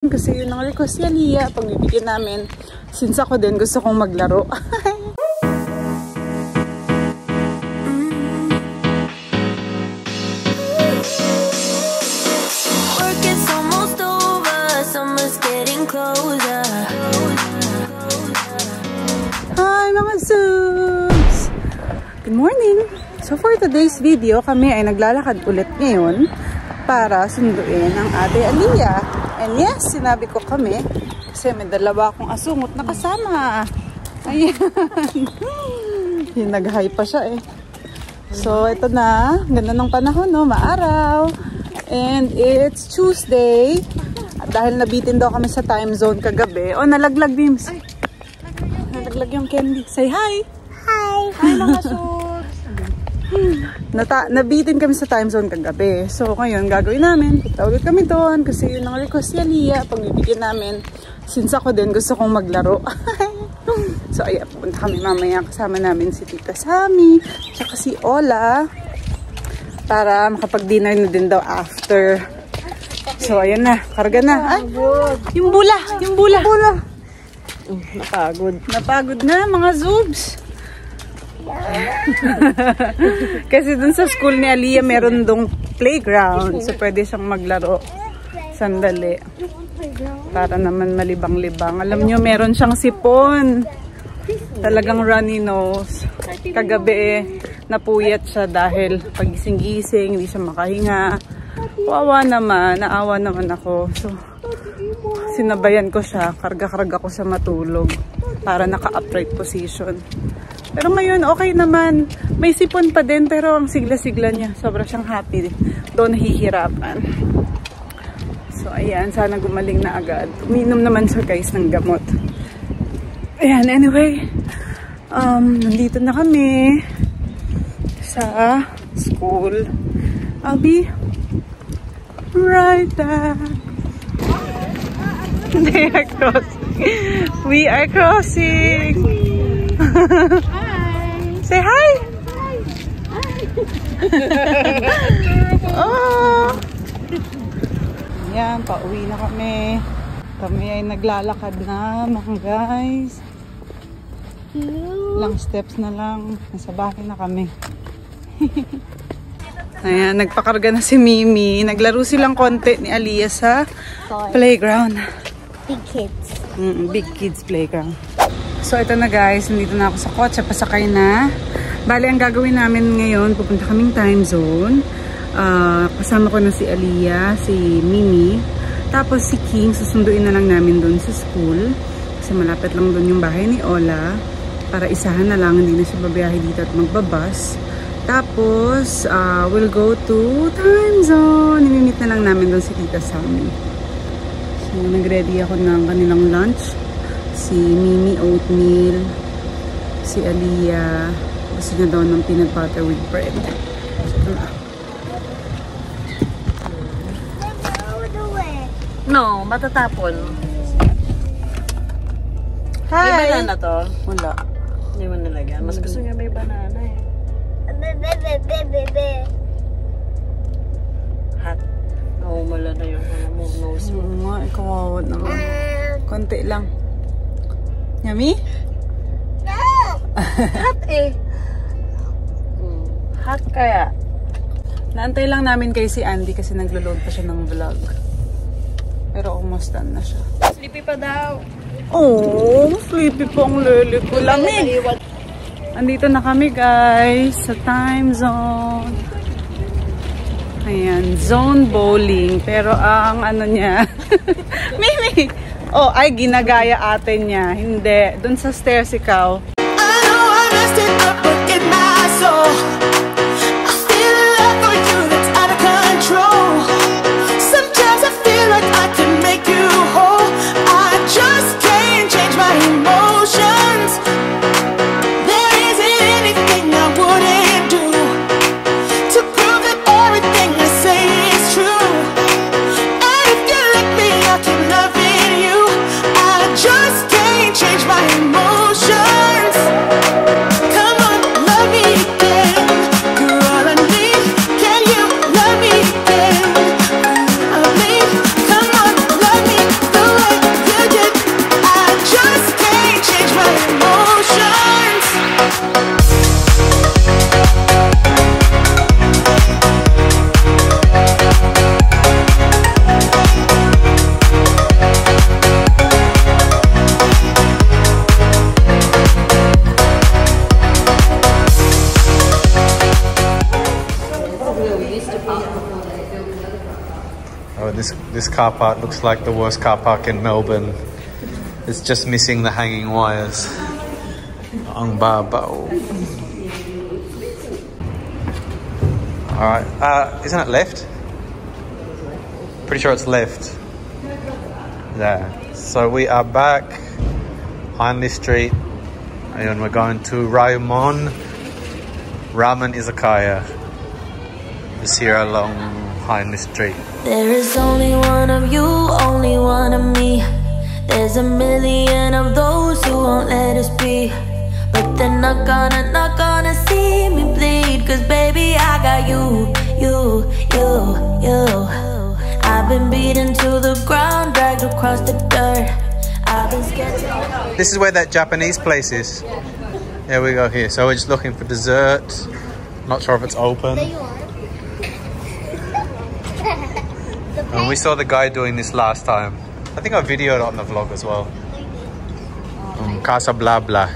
Kasi yun ang request ni Aliyah, pagbibigyan namin. Since ako din gusto kong maglaro. Hi mga Zooms! Good morning! So for today's video, kami ay naglalakad ulit ngayon para sunduin ang ate Aliyah. And yes, sinabi ko kami kasi may dalawa akong asungot na kasama. Ayan. Nag-hi pa siya eh. So ito na, ganda ng panahon no, maaraw. And it's Tuesday. At dahil nabitin daw kami sa time zone kagabi. Oh, nalaglag Beams. Nalaglag yung candy. Say hi! Hi! Hi mga Zooms! Nabitin kami sa time zone kagabi. So ngayon gagawin namin, punta ulit kami doon kasi yun ang request ni Aliyah, pagbibigyan namin. Since ako din gusto kong maglaro. So ayan, pupunta kami mamaya, kasama namin si Tita Sammy tsaka si Ola para makapag-dinner na din daw after. So ayan na, karga na. Ay, yung bula. Napagod na mga Zoobs. Kasi dun sa school ni Aliyah meron dong playground, so pwede siyang maglaro sandali para naman malibang-libang. Alam nyo, meron siyang sipon, talagang runny nose. Kagabi napuyat siya dahil pagising-gising hindi siya makahinga. Wawa naman, naawa naman ako, so sinabayan ko siya, karga-karga ko sa matulog para naka-upright position. Pero ngayon, okay naman. May sipon pa din, pero ang sigla-sigla niya. Sobra siyang happy. Doon nahihirapan. So, ayan. Sana gumaling na agad. Uminom naman siya, guys, ng gamot. Ayan, anyway. Nandito na kami sa school. I'll be right back. They are crossing. We are crossing. Hi. Say hi. Hi. Oh. Yan, pauwi na kami. Kami ay naglalakad na mga guys. Ilang steps na lang. Nasa bahay na kami. Ayan, nagpakarga na si Mimi. Naglaro silang konti ni Aliyah sa playground. Big kids. Big kids playground. So ito na guys, nandito na ako sa kotse, pasakay na. Bali, ang gagawin namin ngayon, pupunta kaming time zone. Kasama ko na si Aliyah, si Mimi. Tapos si King, susunduin na lang namin doon sa school. Kasi malapit lang doon yung bahay ni Ola. Para isahan na lang, hindi na siya babiyahe dito at magbabas. Tapos, we'll go to time zone. Nimimit na lang namin doon si Tita Sammy. So, nag-ready ako ng kanilang lunch. Si Mimi oatmeal, si Aliyah gusto niya daw ng peanut butter with bread. No, matatapon. Hi! May banana to? Wala. Hindi mo nalagyan. Mas gusto niya may banana eh. Hot. Oo, mala na yung nose mo. Oo nga, ikawawad naman. Konti lang. Yummy? No! Hot eh. Hot kaya. Naantay lang namin kay si Andy kasi naglo-load pa siya ng vlog. Pero almost done na siya. Sleepy pa daw. Oh, sleepy po ang lele ko. Lamig! Andito na kami guys sa time zone. Ayan, zone bowling. Pero ang ano niya, Mimi! Oh, ay ginagaya ate niya. Hindi. Doon sa stairs ikaw. I know I messed it up, but get my soul. I feel a love for you that's out of control. Sometimes I feel like I can make you whole. I just can't change my emotions. There isn't anything I wouldn't do to prove that everything I say is true. And if you let me, I can love you. Just can't change my emotions. Come on, love me again. This car park looks like the worst car park in Melbourne. It's just missing the hanging wires. Ang babaw. Alright, isn't it left? Pretty sure it's left. There. So we are back on this street and we're going to Raimon Ramen Izakaya. Just here along Hindley Street. There is only one of you, only one of me. There's a million of those who won't let us be. But they're not gonna see me bleed. Cause baby, I got you. I've been beaten to the ground, dragged across the dirt. I've been scared to... This is where that Japanese place is. There we go here. So we're just looking for dessert. Not sure if it's open. And we saw the guy doing this last time. I think I videoed it on the vlog as well. Casa Blah Blah.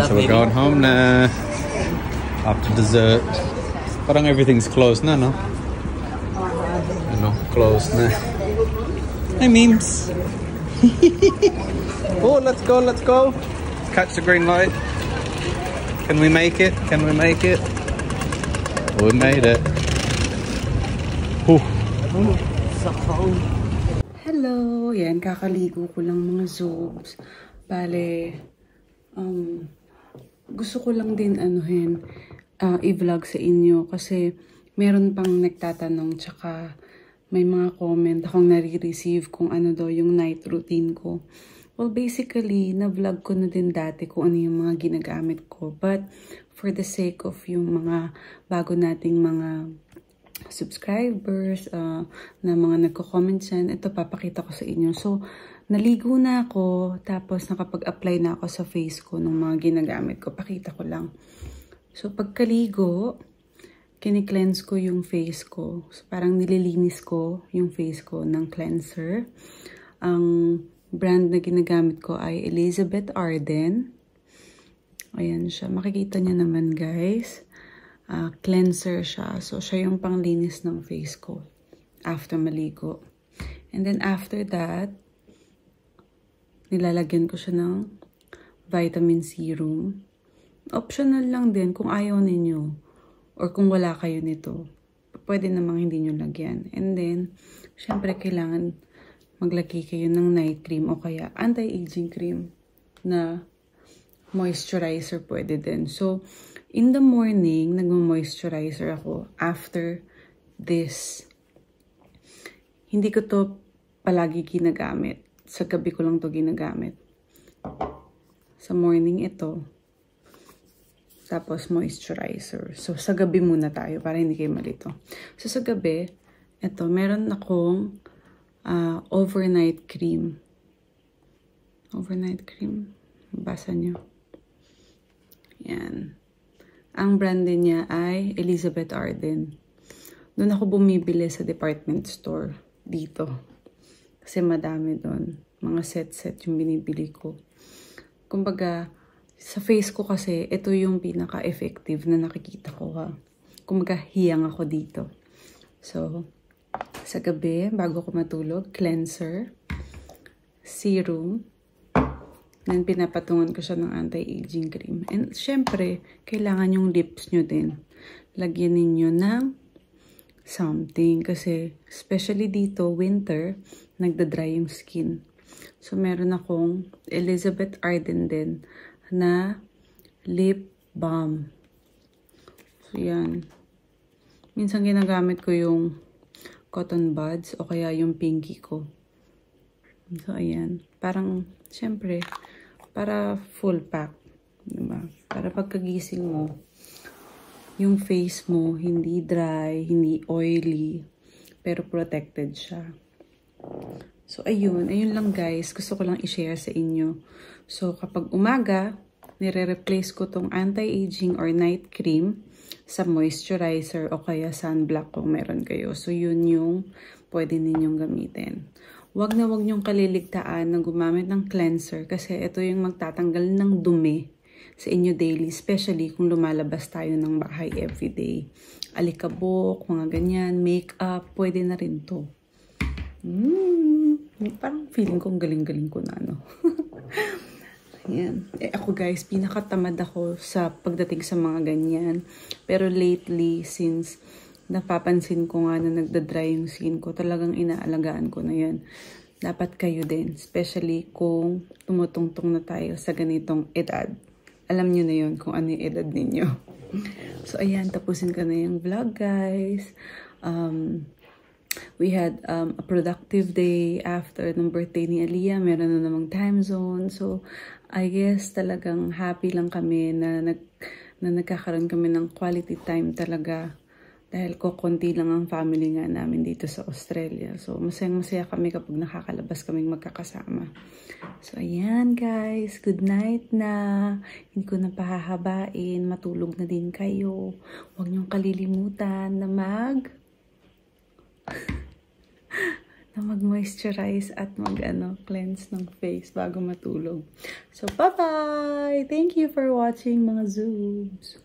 So we're going home now. After dessert. Parang everything's closed now, no? You know, closed now. Hi, memes. Oh, let's go, let's go. Catch the green light. Can we make it? Can we make it? We made it. Hello! Yan, kakaligo ko lang mga zoobs. Bale, gusto ko lang din i-vlog sa inyo kasi meron pang nagtatanong tsaka may mga comment akong nare-receive kung ano daw yung night routine ko. Well, basically, na-vlog ko na din dati kung ano yung mga ginagamit ko. But, for the sake of yung mga bago nating mga subscribers, na mga nagko-comment dyan, ito papakita ko sa inyo. So, naligo na ako, tapos nakapag-apply na ako sa face ko ng mga ginagamit ko. Pakita ko lang. So, pagkaligo, kini-cleanse ko yung face ko. So, parang nililinis ko yung face ko ng cleanser. Ang brand na ginagamit ko ay Elizabeth Arden. Ayan siya. Makikita niyo naman, guys. Cleanser siya. So, siya yung panglinis ng face ko after maligo. And then, after that, nilalagyan ko siya ng vitamin serum. Optional lang din kung ayaw ninyo or kung wala kayo nito. Pwede namang hindi nyo lagyan. And then, syempre kailangan maglagay kayo ng night cream o kaya anti-aging cream na moisturizer pwede din. So, in the morning, nagmo-moisturizer ako after this. Hindi ko to palagi ginagamit. Sa gabi ko lang to ginagamit. Sa morning ito. Tapos moisturizer. So, sa gabi muna tayo para hindi kayo malito. So, sa gabi, ito, meron akong overnight cream. Overnight cream. Basa nyo. Yan. Ang brand din niya ay Elizabeth Arden. Doon ako bumibili sa department store. Dito. Kasi madami doon. Mga set-set yung binibili ko. Kumbaga, sa face ko kasi, ito yung pinaka-effective na nakikita ko, ha. Kumbaga, hiyang ako dito. So, sa gabi, bago ko matulog, cleanser, serum, then pinapatungan ko siya ng anti-aging cream. And, syempre, kailangan yung lips nyo din. Lagyan ninyo ng something. Kasi, especially dito, winter, nagda-dry yung skin. So, meron akong Elizabeth Arden din na lip balm. So, yan. Minsan ginagamit ko yung cotton buds o kaya yung pinky ko. So, ayan. Parang, syempre, para full pack. Diba? Para pagkagising mo, yung face mo, hindi dry, hindi oily, pero protected siya. So, ayun. Ayun lang, guys. Gusto ko lang i-share sa inyo. So, kapag umaga, nire-replace ko tong anti-aging or night cream sa moisturizer o kaya sunblock kung meron kayo. So, yun yung pwede ninyong gamitin. wag na wag niyong kaliligtaan na gumamit ng cleanser kasi ito yung magtatanggal ng dumi sa inyo daily, especially kung lumalabas tayo ng bahay everyday. Alikabok, mga ganyan, makeup, pwede na rin to. Parang feeling kong galing-galing ko na, no? Ayan. Ako guys, pinakatamad ako sa pagdating sa mga ganyan. Pero lately, since napapansin ko nga na nagda-dry yung skin ko, talagang inaalagaan ko na yan. Dapat kayo din, especially kung tumutungtong na tayo sa ganitong edad. Alam nyo na yun kung ano yung edad ninyo. So, ayan, tapusin ko na yung vlog, guys. We had a productive day after ng birthday ni Aliyah. Meron na namang time zone. So, I guess talagang happy lang kami na nagkakaroon kami ng quality time talaga. Dahil konti lang ang family nga namin dito sa Australia. So, masayang-masaya kami kapag nakakalabas kaming magkakasama. So, ayan guys. Good night na. Hindi ko na pahahabain. Matulog na din kayo. Huwag niyong kalilimutan na mag-moisturize at cleanse ng face bago matulog. So, bye-bye! Thank you for watching mga Zoobs.